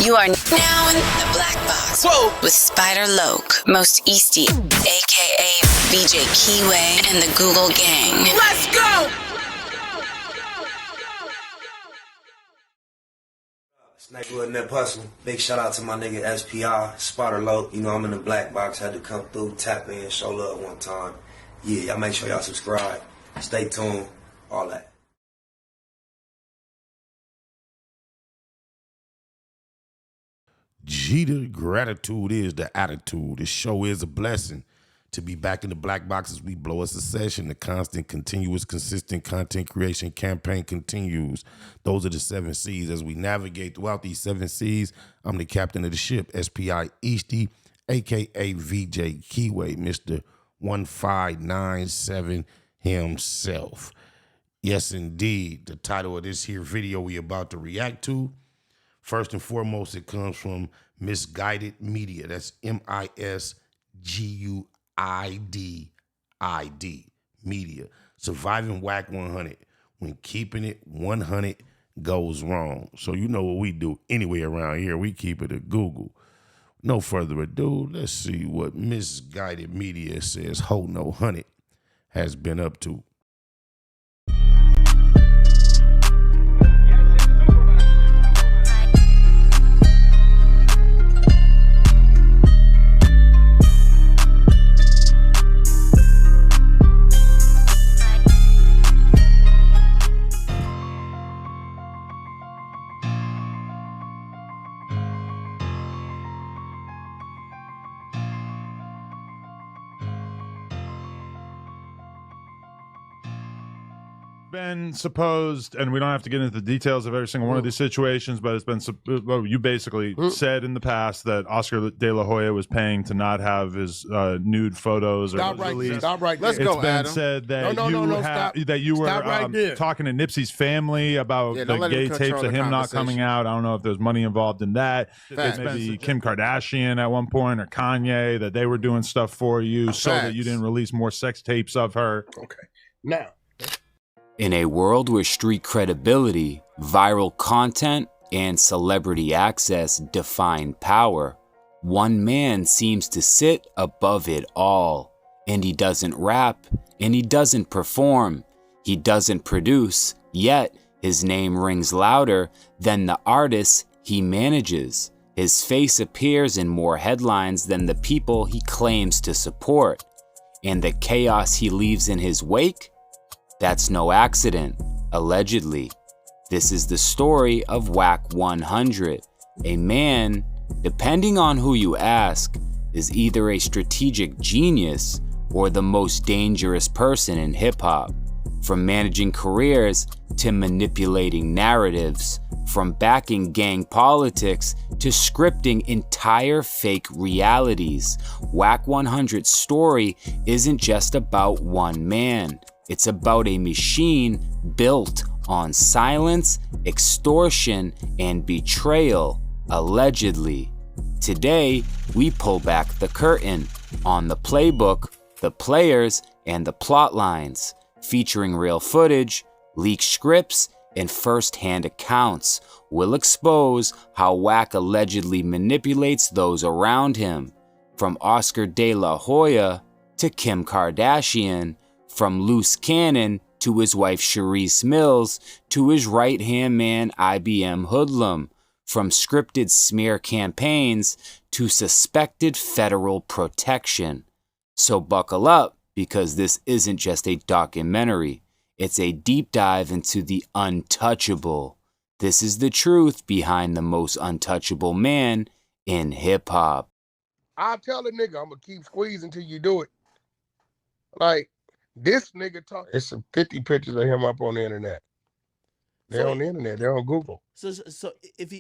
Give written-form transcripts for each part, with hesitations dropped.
You are now in the Black Box. Whoa. With Spider Loke, Most Easty, a.k.a. BJ Keyway, and the Google Gang. Let's go! Sniper in that hustle. Big shout out to my nigga SPI, Spider Loke. You know I'm in the Black Box. Had to come through, tap in, show love one time. Yeah, y'all make sure y'all subscribe. Stay tuned. All that. Gigi, gratitude is the attitude. This show is a blessing. To be back in the Black Box as we blow a succession, the constant, continuous, consistent content creation campaign continues. Those are the 7 C's. As we navigate throughout these 7 C's, I'm the captain of the ship, SPI Easty, a.k.a. VJ Keyway, Mr. 1597 himself. Yes, indeed. The title of this here video we about to react to, first and foremost, it comes from Misguided Media. That's MISGUIDID Media. Surviving Wack 100. When keeping it 100 goes wrong. So you know what we do anyway around here. We keep it at Google. No further ado, let's see what Misguided Media says Ho No 100 has been up to. Been supposed, and we don't have to get into the details of every single one of these situations, but it's been, well, you basically said in the past that Oscar De La Hoya was paying to not have his nude photos. Stop or right there. Stop right there. It's been said that you were talking to Nipsey's family about the gay tapes of him not coming out. I don't know if there's money involved in that. Maybe Kim Kardashian at one point or Kanye, that they were doing stuff for you so that you didn't release more sex tapes of her. Okay. Now, in a world where street credibility, viral content, and celebrity access define power, one man seems to sit above it all. And he doesn't rap, and he doesn't perform, he doesn't produce, yet his name rings louder than the artists he manages. His face appears in more headlines than the people he claims to support. And the chaos he leaves in his wake? That's no accident, allegedly. This is the story of Wack 100, a man, depending on who you ask, is either a strategic genius or the most dangerous person in hip-hop. From managing careers to manipulating narratives, from backing gang politics to scripting entire fake realities, Wack 100's story isn't just about one man. It's about a machine built on silence, extortion, and betrayal, allegedly. Today, we pull back the curtain on the playbook, the players, and the plot lines, featuring real footage, leaked scripts, and first-hand accounts. We'll expose how Wack allegedly manipulates those around him, from Oscar De La Hoya to Kim Kardashian, from loose cannon to his wife Sharice Mills to his right-hand man IBM Hoodlum, from scripted smear campaigns to suspected federal protection. So buckle up, because this isn't just a documentary. It's a deep dive into the untouchable. This is the truth behind the most untouchable man in hip-hop. I'll tell a nigga I'm going to keep squeezing till you do it. Like, this nigga talk. It's some 50 pictures of him up on the internet. They're on the internet. They're on Google. So if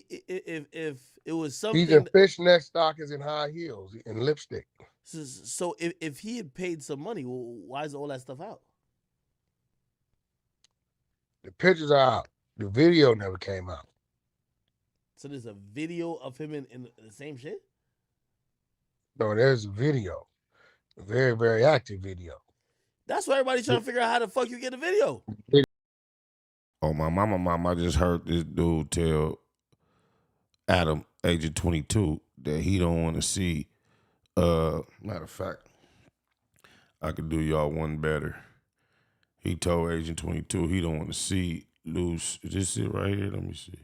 it was something, he's in fishnet stockings and high heels and lipstick. So if he had paid some money, well, why is all that stuff out? The pictures are out. The video never came out. So there's a video of him in the same shit? No, there's a video. A very, very active video. That's why everybody's trying to figure out how the fuck you get a video. Oh, my mama, I just heard this dude tell Adam, Agent 22 that he don't want to see. Matter of fact, I could do y'all one better. He told Agent 22 he don't want to see loose. Is this it right here? Let me see.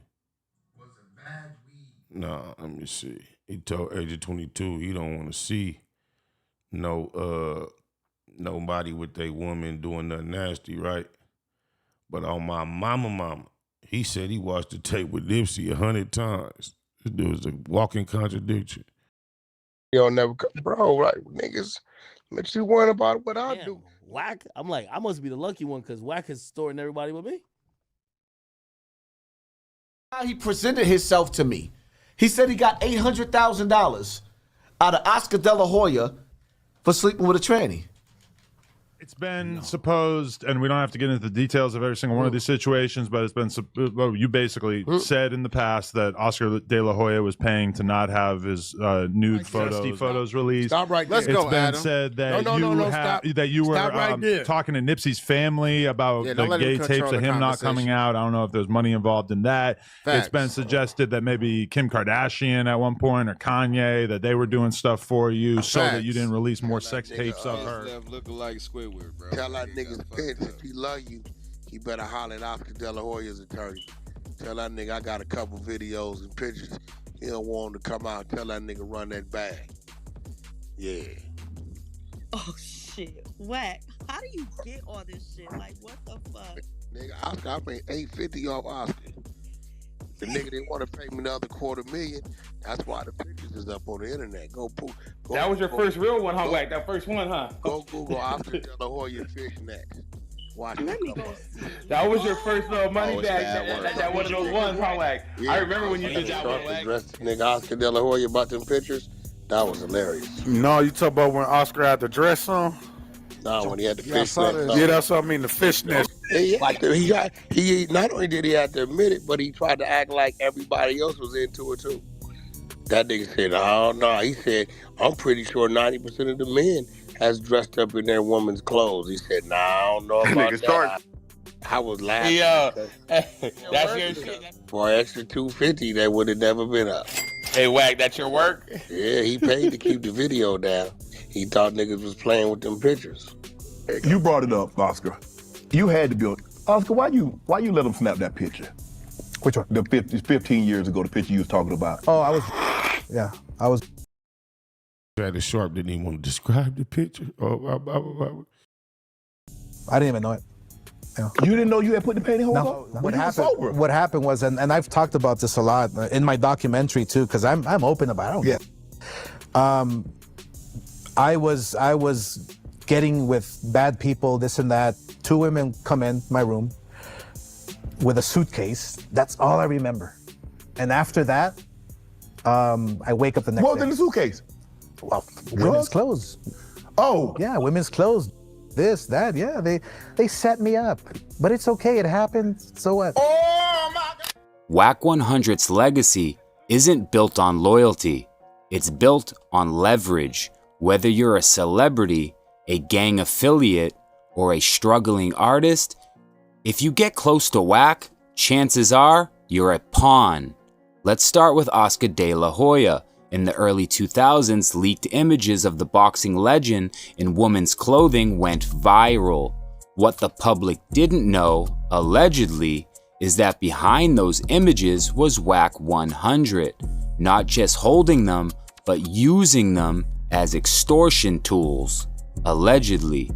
Was it bad weed? Nah, let me see. He told Agent 22 he don't want to see nobody with their woman doing nothing nasty, right? But on my mama, he said he watched the tape with Nipsey 100 times. This dude was a walking contradiction. You don't never, bro, like, niggas, makes you worry about what I do. Wack, I'm like, I must be the lucky one because Wack is storing everybody with me. He presented himself to me. He said he got $800,000 out of Oscar De La Hoya for sleeping with a tranny. It's been supposed, and we don't have to get into the details of every single one of these situations, but it's been, you basically said in the past that Oscar De La Hoya was paying to not have his nude photos released. Stop right there. It's been said that you were talking to Nipsey's family about the gay tapes of him not coming out. I don't know if there's money involved in that. Facts. It's been suggested that maybe Kim Kardashian at one point or Kanye, that they were doing stuff for you so that you didn't release more sex tapes of her. Looking like Squidward. Bro. Tell that nigga if he love you, he better holler at Oscar De La Hoya's attorney. Tell that nigga I got a couple videos and pictures. He don't want him to come out. Tell that nigga run that bag. Yeah. Oh shit, Wack. How do you get all this shit? Like, what the fuck? Nigga, Oscar, I made $850 off Oscar. The nigga didn't want to pay me another $250,000. That's why the pictures is up on the internet. Go that was your first real one, huh, Wack? That first one, huh? Go Google Oscar De La Hoya fishnets. Watch it. That was your first little money bag. That one of those ones, huh, Wack? Yeah, I remember when you did that one, Wack. Nigga Oscar De La Hoya about them pictures. That was hilarious. No, you talk about when Oscar had the dress on? No, when he had the fishnet. Yeah, that's what I mean, the fishnet. He not only did he have to admit it, but he tried to act like everybody else was into it too. That nigga said, "Oh no," he said, "I'm pretty sure 90% of the men has dressed up in their woman's clothes." He said, "Nah, I don't know about that." I was laughing. That's your shit. For an extra $250, that would have never been up. Hey, Wack, that's your work? Yeah, he paid to keep the video down. He thought niggas was playing with them pictures. You brought it up, Oscar. You had to be Oscar. Why you let him snap that picture? Which one? The 15 years ago, the picture you was talking about. Oh, I was. Rather Sharp didn't even want to describe the picture. I didn't even know it. Yeah. You didn't know you had put the pantyhose on? No. What happened was, and I've talked about this a lot in my documentary too, because I'm open about it. I was getting with bad people, this and that. 2 women come in my room with a suitcase. That's all I remember. And after that, I wake up the next day. What was in the suitcase? Well, women's clothes. Oh. Yeah, women's clothes. This, that, yeah. They set me up. But it's okay, it happened, so what? Oh my God. Wack 100's legacy isn't built on loyalty. It's built on leverage. Whether you're a celebrity, a gang affiliate, or a struggling artist, if you get close to Wack, chances are you're a pawn. Let's start with Oscar De La Hoya. In the early 2000s, leaked images of the boxing legend in women's clothing went viral. What the public didn't know, allegedly, is that behind those images was Wack 100, not just holding them, but using them as extortion tools, allegedly.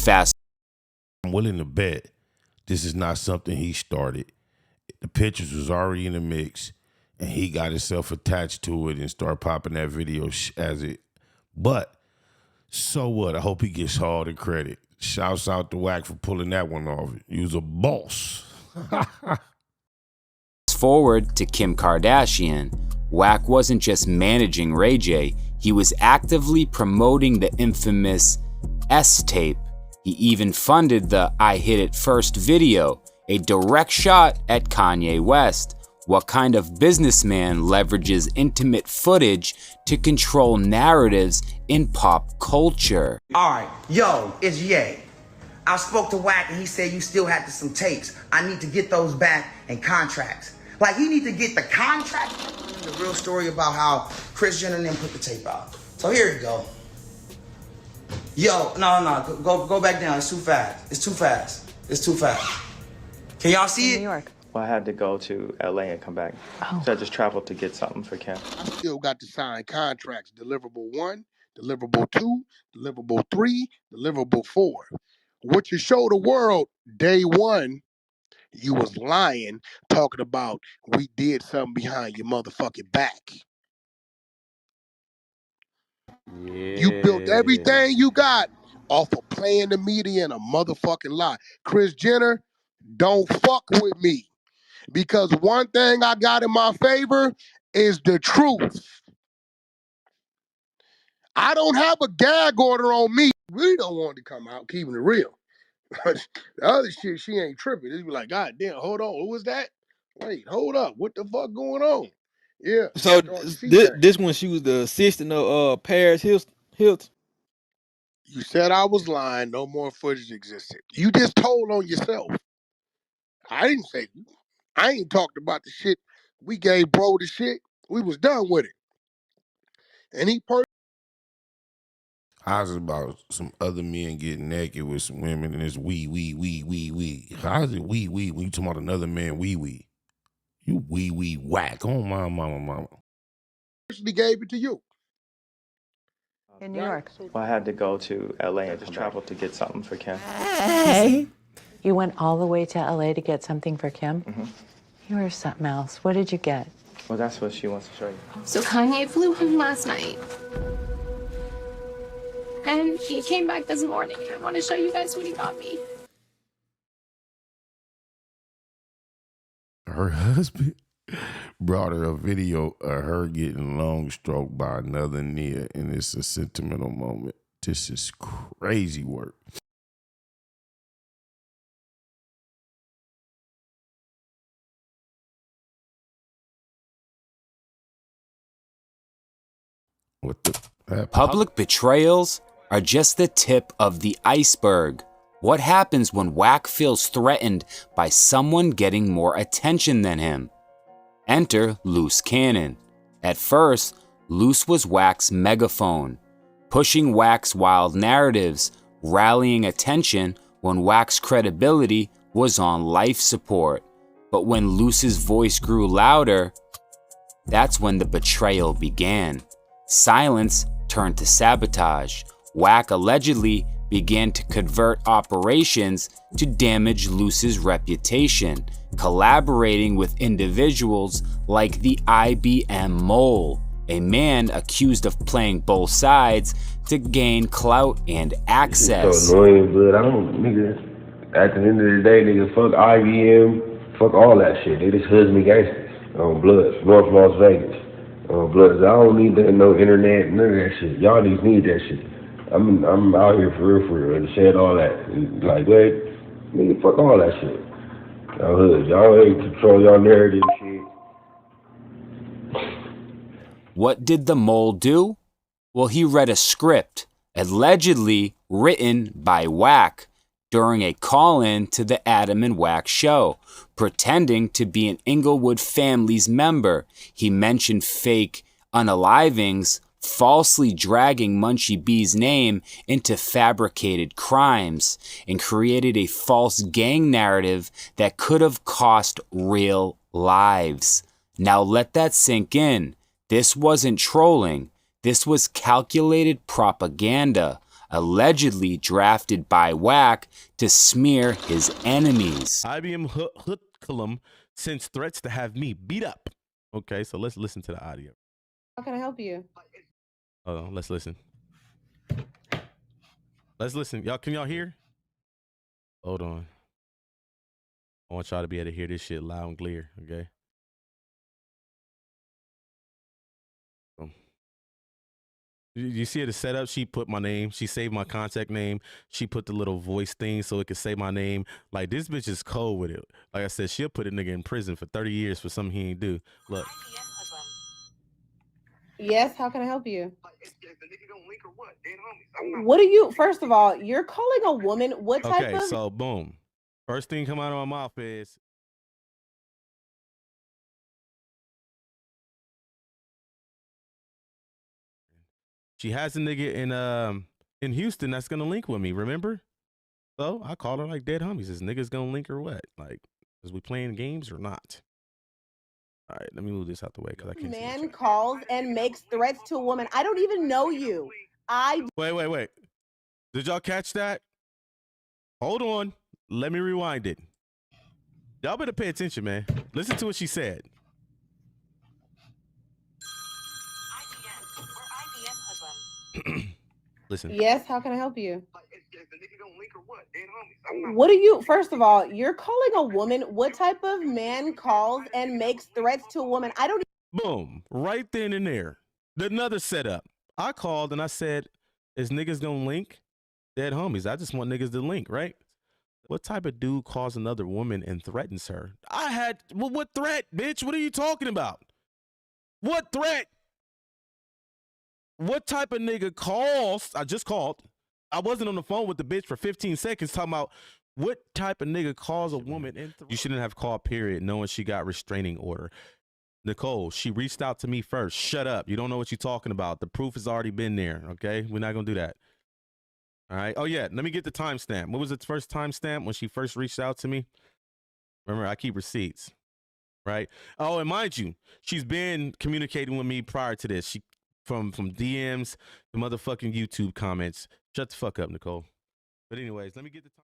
I'm willing to bet this is not something he started. The pictures was already in the mix, and he got himself attached to it and started popping that video as it. But so what? I hope he gets all the credit. Shouts out to Wack for pulling that one off. He was a boss. Forward to Kim Kardashian. Wack wasn't just managing Ray J, he was actively promoting the infamous S tape. He even funded the I Hit It First video, a direct shot at Kanye West. What kind of businessman leverages intimate footage to control narratives in pop culture? All right, yo, it's Ye. I spoke to Wack and he said you still had some tapes. I need to get those back and contracts. Like, he need to get the contract The real story about how Kris Jenner and them put the tape out. So here you go. Yo, no, go back down. It's too fast. It's too fast. It's too fast. Can y'all see it? New York. Well, I had to go to LA and come back. Oh. So I just traveled to get something for Kim. I still got to sign contracts. Deliverable 1, deliverable 2, deliverable 3, deliverable 4. What you show the world day 1, you was lying, talking about we did something behind your motherfucking back. Yeah. You built everything you got off of playing the media and a motherfucking lie. Kris Jenner, don't fuck with me. Because one thing I got in my favor is the truth. I don't have a gag order on me. We don't want to come out, keeping it real. The other shit, she ain't tripping. It's be like, God damn, hold on, who was that? Wait, hold up, what the fuck going on? Yeah. So this when she was the assistant of Paris Hilton. You said I was lying. No more footage existed. You just told on yourself. I didn't say. I ain't talked about the shit. We gave bro the shit. We was done with it. And he How's it about some other men getting naked with some women and it's we? How's it we when you talking about another man we? You we whack on my mama. personally gave it to you. In New York. Well, I had to go to LA and just traveled to get something for Kim. Hey. You went all the way to LA to get something for Kim? Mm-hmm. You were something else. What did you get? Well, that's what she wants to show you. So Kanye flew home last night. And he came back this morning. I want to show you guys what he got me. Her husband brought her a video of her getting long stroked by another Nia, and it's a sentimental moment. This is crazy work. What the Public betrayals are just the tip of the iceberg. What happens when Wack feels threatened by someone getting more attention than him? Enter Loose Cannon. At first, Loose was Wack's megaphone, pushing Wack's wild narratives, rallying attention when Wack's credibility was on life support. But when Loose's voice grew louder, that's when the betrayal began. Silence turned to sabotage. Wack allegedly began to convert operations to damage Loose's reputation, collaborating with individuals like the IBM Mole, a man accused of playing both sides to gain clout and access. It's so annoying, but I don't, nigga, at the end of the day, nigga, fuck IBM, fuck all that shit. They just husband gangsters on blood, North Las Vegas. On blood. I don't need that, no internet, none of that shit. Y'all need that shit. I'm out here for real, and said all that. And like, wait, nigga, fuck all that shit. Y'all hood, y'all ain't control y'all narrative shit. What did the Mole do? Well, he read a script, allegedly written by Wack, during a call-in to the Adam and Wack show, pretending to be an Inglewood family's member. He mentioned fake unalivings, falsely dragging Munchie B's name into fabricated crimes, and created a false gang narrative that could have cost real lives. Now let that sink in. This wasn't trolling. This was calculated propaganda, allegedly drafted by Wack to smear his enemies. IBM Hoodlum sends threats to have me beat up. Okay, so let's listen to the audio. How can I help you? Hold on, let's listen. Let's listen. Can y'all hear? Hold on. I want y'all to be able to hear this shit loud and clear, okay? You see the setup? She put my name. She saved my contact name. She put the little voice thing so it could say my name. Like, this bitch is cold with it. Like I said, she'll put a nigga in prison for 30 years for something he ain't do. Look. Yes, how can I help you? What do you, first of all, you're calling a woman, what type of? Okay, so boom. First thing come out of my mouth is, She has a nigga in Houston that's gonna link with me, remember? So I call her like dead homies. This nigga's gonna link or what? Like, is we playing games or not? All right, let me move this out the way because I can't see. Man calls and makes threats to a woman. I don't even know you. Wait. Did y'all catch that? Hold on. Let me rewind it. Y'all better pay attention, man. Listen to what she said. Listen. Yes, how can I help you? What do you, first of all, you're calling a woman, what type of man calls and makes threats to a woman? I don't. Boom. Right then and there. Another setup. I called and I said, is niggas gonna link? Dead homies. I just want niggas to link, right? What type of dude calls another woman and threatens her? What threat, bitch? What are you talking about? What threat? What type of nigga calls? I just called. I wasn't on the phone with the bitch for 15 seconds talking about what type of nigga calls a woman and you shouldn't have called, period, knowing she got restraining order. Nicole, she reached out to me first. Shut up. You don't know what you're talking about. The proof has already been there, okay? We're not going to do that. All right? Oh, yeah. Let me get the timestamp. What was the first timestamp when she first reached out to me? Remember, I keep receipts, right? Oh, and mind you, she's been communicating with me prior to this. She from DMs to motherfucking YouTube comments. Shut the fuck up, Nicole. But anyways, let me get the time.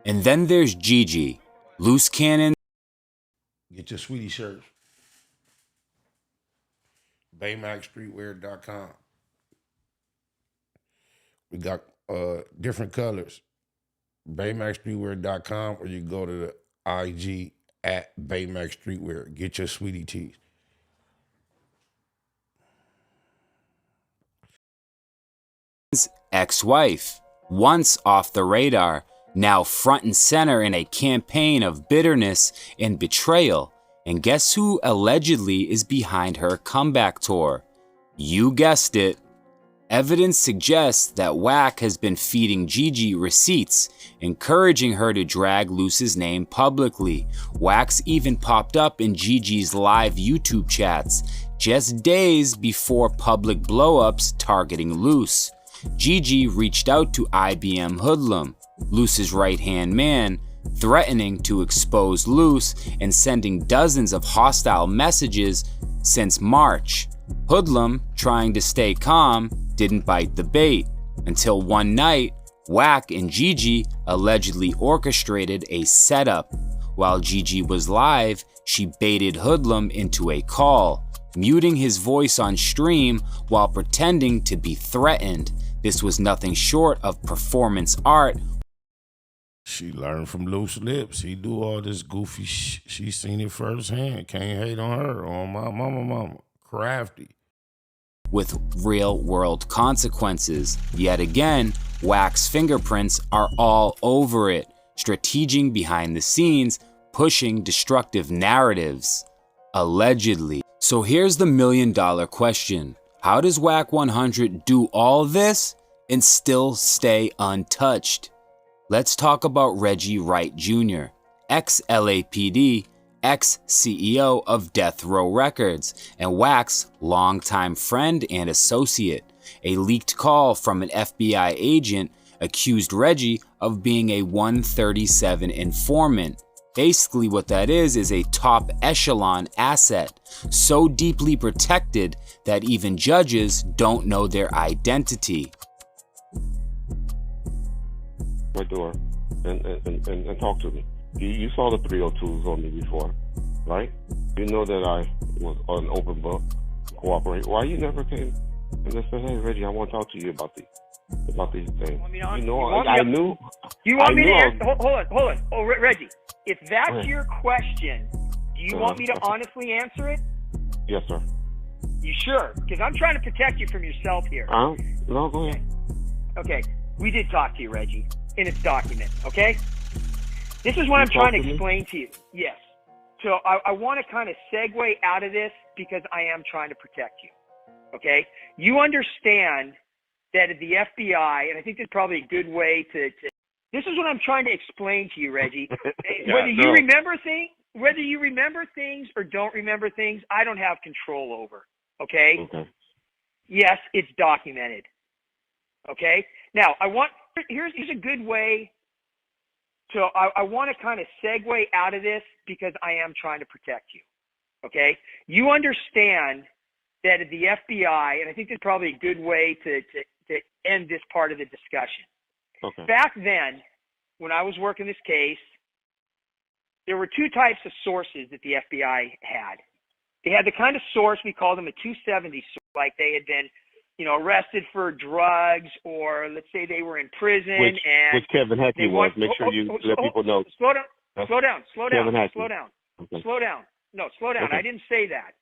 And then there's Gigi. Loose cannon. Get your sweetie shirts. BayMaxStreetwear.com. We got different colors. BayMaxStreetwear.com, or you go to the IG at BayMaxStreetwear. Get your sweetie tees. Ex-wife, once off the radar, now front and center in a campaign of bitterness and betrayal. And guess who allegedly is behind her comeback tour? You guessed it. Evidence suggests that Wack has been feeding Gigi receipts, encouraging her to drag Luce's name publicly. Wack's even popped up in Gigi's live YouTube chats, just days before public blowups targeting Luce. Gigi reached out to IBM Hoodlum, Luce's right-hand man, threatening to expose Luce and sending dozens of hostile messages since March. Hoodlum, trying to stay calm, didn't bite the bait until one night, Wack and Gigi allegedly orchestrated a setup. While Gigi was live, she baited Hoodlum into a call, muting his voice on stream while pretending to be threatened. This was nothing short of performance art. She learned from loose lips. He do all this goofy shit. She seen it firsthand. Can't hate on her, on my mama. Crafty. With real-world consequences. Yet again, Wack's fingerprints are all over it, strategizing behind the scenes, pushing destructive narratives. Allegedly. So here's the million-dollar question. How does Wack 100 do all this and still stay untouched? Let's talk about Reggie Wright Jr., ex-LAPD, ex-CEO of Death Row Records, and Wack's longtime friend and associate. A leaked call from an FBI agent accused Reggie of being a 137 informant. Basically what that is a top echelon asset, so deeply protected that even judges don't know their identity. My door and talk to me. You saw the 302s on me before, right? You know that I was an open book, cooperate. Why you never came and just said, hey, Reggie, I want to talk to you about these things. I knew. You want me to answer? Hold on. Oh, Reggie, if that's your question, do you want me to honestly answer it? Yes, sir. You sure? Because I'm trying to protect you from yourself here. No, go ahead. Okay, we did talk to you, Reggie, in its document, okay? This is what I'm trying to explain to you. Yes. So I want to kind of segue out of this because I am trying to protect you, okay? You understand that the FBI, and I think this is probably a good way to this is what I'm trying to explain to you, Reggie. Whether you remember whether you remember things or don't remember things, I don't have control over. Okay? Yes, it's documented. Okay? Now, here's a good way to, I want to kind of segue out of this because I am trying to protect you. Okay? You understand that the FBI, and I think this is probably a good way to end this part of the discussion. Okay. Back then, when I was working this case, there were two types of sources that the FBI had. They had the kind of source, we call them a 270 source, like they had been, arrested for drugs, or let's say they were in prison. Which Kevin Heckey was. Make sure you let people know. Slow down. Okay. Slow down. No, slow down. Okay. I didn't say that.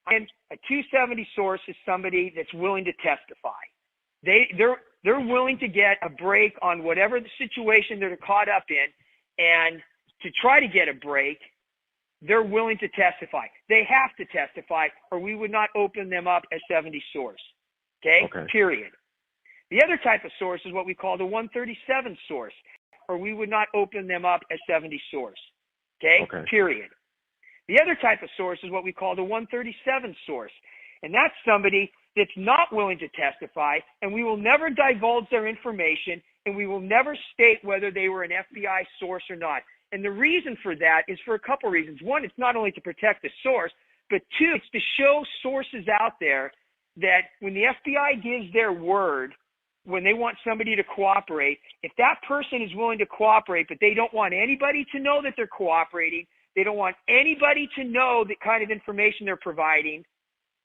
And a 270 source is somebody that's willing to testify. They're willing to get a break on whatever the situation they're caught up in, and to try to get a break, they're willing to testify. They have to testify, or we would not open them up as 70 source. Okay? Period. The other type of source is what we call the 137 source, or we would not open them up as 70 source. Okay? Period. The other type of source is what we call the 137 source, and that's somebody that's not willing to testify, and we will never divulge their information, and we will never state whether they were an FBI source or not. And the reason for that is for a couple reasons. One, it's not only to protect the source, but two, it's to show sources out there that when the FBI gives their word, when they want somebody to cooperate, if that person is willing to cooperate, but they don't want anybody to know that they're cooperating, they don't want anybody to know the kind of information they're providing,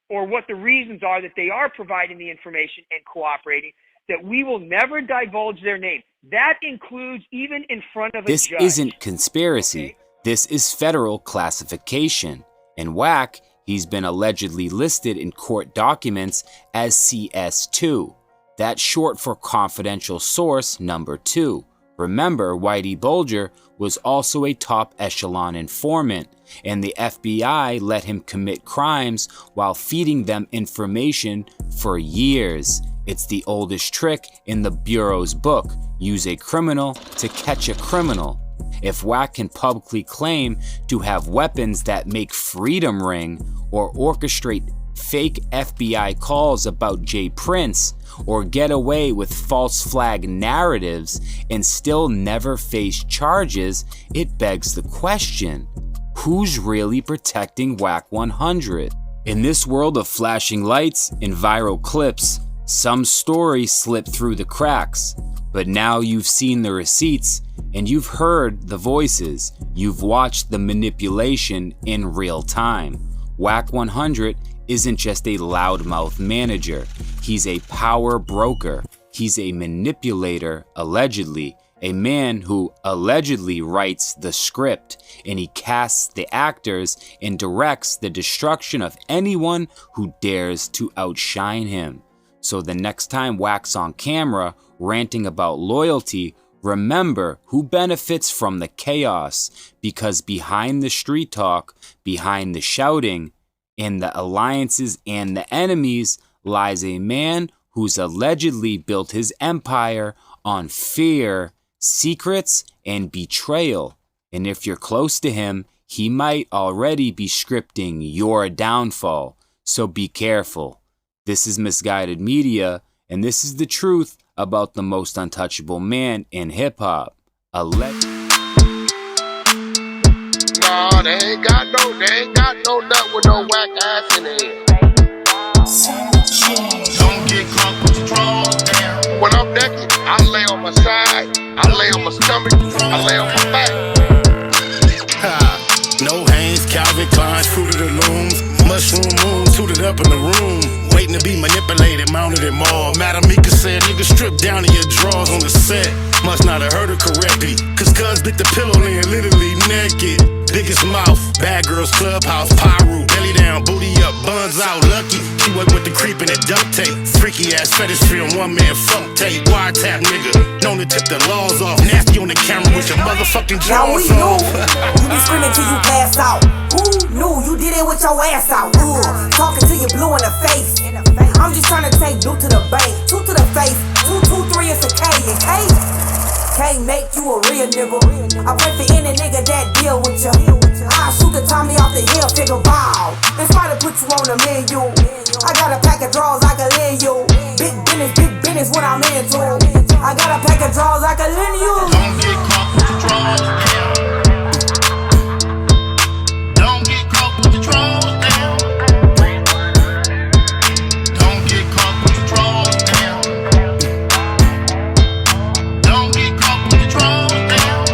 or what the reasons are that they are providing the information and cooperating, that we will never divulge their name. That includes even in front of a judge. This isn't conspiracy. This is federal classification. And Wack, he's been allegedly listed in court documents as CS2. That's short for confidential source number 2. Remember, Whitey Bulger was also a top echelon informant, and the FBI let him commit crimes while feeding them information for years. It's the oldest trick in the Bureau's book, use a criminal to catch a criminal. If Wack can publicly claim to have weapons that make freedom ring, or orchestrate fake FBI calls about Jay Prince, or get away with false flag narratives and still never face charges, it begs the question, who's really protecting Wack 100? In this world of flashing lights and viral clips, some stories slip through the cracks, but now you've seen the receipts and you've heard the voices, you've watched the manipulation in real time. Wack 100 isn't just a loudmouth manager, he's a power broker, he's a manipulator, allegedly, a man who allegedly writes the script, and he casts the actors and directs the destruction of anyone who dares to outshine him. So the next time Wack's on camera ranting about loyalty, remember who benefits from the chaos, because behind the street talk, behind the shouting, in the alliances and the enemies lies a man who's allegedly built his empire on fear, secrets, and betrayal. And if you're close to him, he might already be scripting your downfall. So be careful. This is Misguided Media, and this is the truth about the most untouchable man in hip-hop. Nah, they ain't got no nut with no whack ass in it. Don't get crunk with your drawers down. When I'm naked, I lay on my side, I lay on my stomach, I lay on my back. No Hanes, Calvin Klein, Fruit of the Looms, mushroom moon, suited up in the room, waiting to be manipulated, mounted and mauled. Madam Mika said, nigga, strip down to your drawers on the set. Must not have heard her correctly, cause cuz bit the pillow laying literally naked. Biggest mouth, bad girls clubhouse, pyro, belly down, booty up, buns out, lucky. She went with the creep and the duct tape. Freaky ass fetish film, one man funk tape. Wiretap nigga, known to tip the laws off. Nasty on the camera with your motherfucking drawers off. You be screaming till you pass out. Who knew you did it with your ass out? Talking till you blue in the face. I'm just trying to take blue to the bank, 2 to the face, 2, 2, 3 is a K, and K can't make you a real nigga. I pray for any nigga that deal with you. the hill, figure ball. It's why to put you on the menu. I got a pack of draws I can lend you. Big business, what I'm into. I got a pack of draws I can lend you. Don't get caught with the draws down. Don't get caught with the draws down. Don't get caught with the draws down. Don't get caught with the draws down.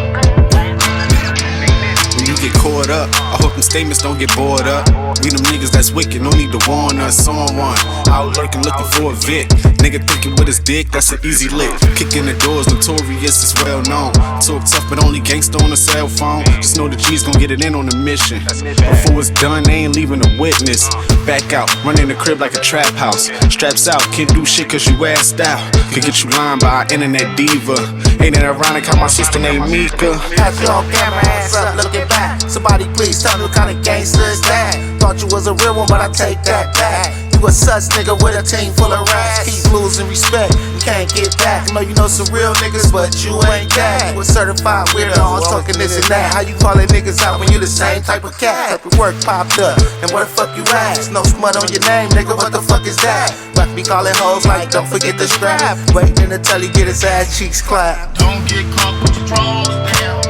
When you get caught up, I hope them statements don't get bored up. We them niggas that's wicked, no need to warn us. On one, out lurking looking for a Vic. Nigga thinking with his dick, that's an easy lick. Kicking the doors, notorious, is well known. Talk tough, but only gangsta on a cell phone. Just know the G's gon' get it in on the mission. Before it's done, they ain't leaving a witness. Back out, running the crib like a trap house. Straps out, can't do shit cause you assed out. Could get you lying by an internet diva. Ain't it ironic how my sister named Mika? Have you on camera, ass up, looking back. Somebody please tell me what kind of gangster is that? Thought you was a real one, but I take that back. You a sus nigga with a team full of rats. Keep losing respect, you can't get back. I know you know some real niggas, but you ain't that. You a certified weirdo, I'm talking this and that. How you calling niggas out when you the same type of cat? Type of work popped up, and where the fuck you at? No smut on your name, nigga, what the fuck is that? Rock me calling hoes like, don't forget the strap. Waiting until he get his ass cheeks clapped. Don't get caught with your draws down.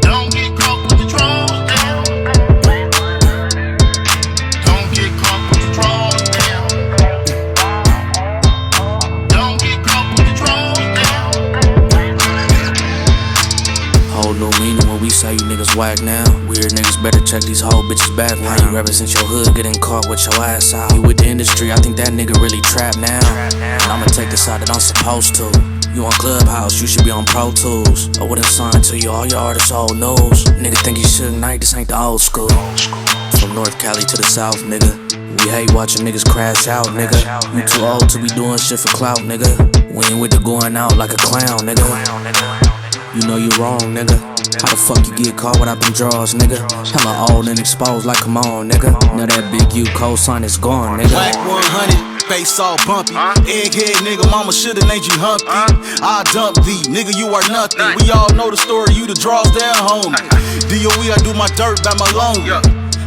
Don't get caught with your draws down. Don't get caught with your draws down. Don't get caught with your draws down. Whole new meaning when we say you niggas whack now. Weird niggas better check these whole bitches back now. You represent your hood, getting caught with your ass out. You with the industry, I think that nigga really trapped now. And I'ma take the side that I'm supposed to. You on Clubhouse, you should be on Pro Tools. I wouldn't sign to you, all your artists old news. Nigga think you should night, this ain't the old school. From North Cali to the South, nigga. We hate watching niggas crash out, nigga. You too old to be doing shit for clout, nigga. We ain't with the going out like a clown, nigga. You know you wrong, nigga. How the fuck you get caught without them draws, nigga? Hella old and exposed like, come on, nigga. Now that big U cosign is gone, nigga. Wack 100, face all bumpy. Egghead nigga, mama shoulda named you Humpty. I dump thee, nigga, you are nothing. We all know the story, you the draws down, homie. DOE, I do my dirt by my loan.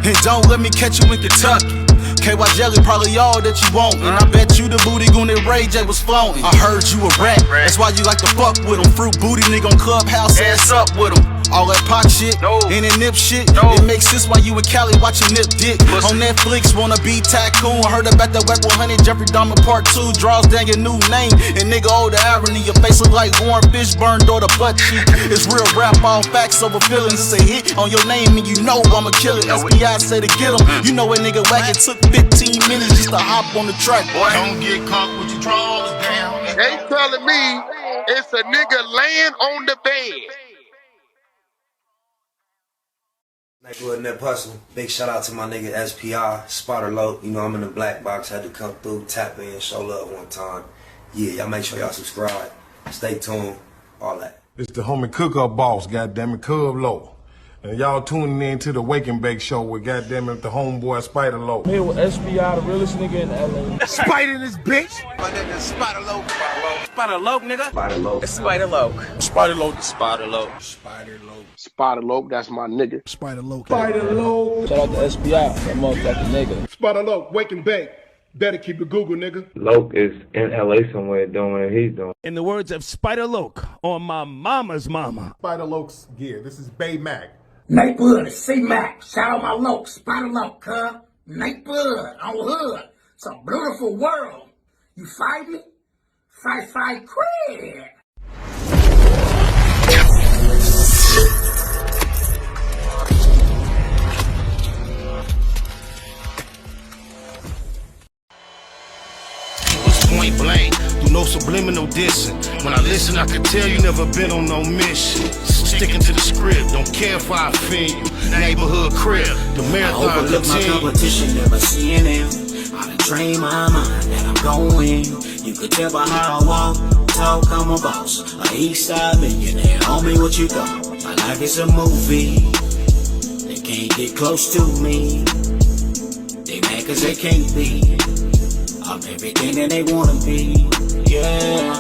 And don't let me catch you in Kentucky. KY Jelly, probably all that you want. And I bet you the booty goon that Ray J was floating. I heard you a rat, that's why you like to fuck with him. Fruit booty nigga on Clubhouse, ass up with him. All that pot shit, and that nip shit, it makes sense why you and Cali watching Nip Dick. On Netflix, wanna be tycoon. Heard about that Wack 100, Jeffrey Dahmer Part 2. Draws down your new name, and nigga, oh the irony. Your face look like Warren Fishburne, or the butt cheek. It's real rap, all facts over feelings. It's a hit on your name, and you know I'ma kill it. SBI say to get him. You know a nigga Wack, it took 15 minutes just to hop on the track. Don't get caught with your draws down. They telling me it's a nigga laying on the bed. Nightwood Nip Hustle. Big shout out to my nigga SPI, Spotter Low. You know I'm in the black box, had to come through, tap in, show love one time. Yeah, y'all make sure y'all subscribe. Stay tuned, all that. It's the homie cook-up boss, goddammit, Cub Low. And y'all tuning in to the Wake and Bake Show with goddammit the homeboy Spider Low. Here with SPI, the realest nigga in LA. Spider this bitch. My nigga Spider Low. Spider Low, nigga. Spider Low. Spider Low. Spider Low. Spider Low. Spider Low. Spider Low, that's my nigga. Spider Low. Spider Low. Shout out to SPI, that motherfucking nigga. Spider Low, Wake and Bake. Better keep it Google, nigga. Loke is in LA somewhere doing what he's doing. In the words of Spider Loke on my mama's mama. Spider Loke's gear. This is Bay Mac. Nightwood, C-Mac, shout out my Loke, Spider Loke, huh? Nightwood, on hood. It's a beautiful world. You fight me? Fight, quit. Point blank, do no subliminal dissing. When I listen, I can tell you never been on no mission. Sticking to the script, don't care if I offend you. Neighborhood crib, the marathon I overlook my competition, never seeing them. I done trained my mind that I'm going. You could tell by how I walk, talk, I'm a boss. A east side millionaire, homie, what you thought? My life is a movie. They can't get close to me. They mad cause they can't be. I'm everything that they wanna be, yeah.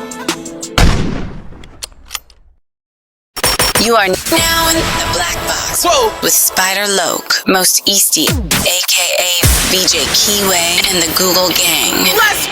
You are now in the Black Box with Spider Loke, Most Easty, aka BJ Keyway, and the Google Gang. Let's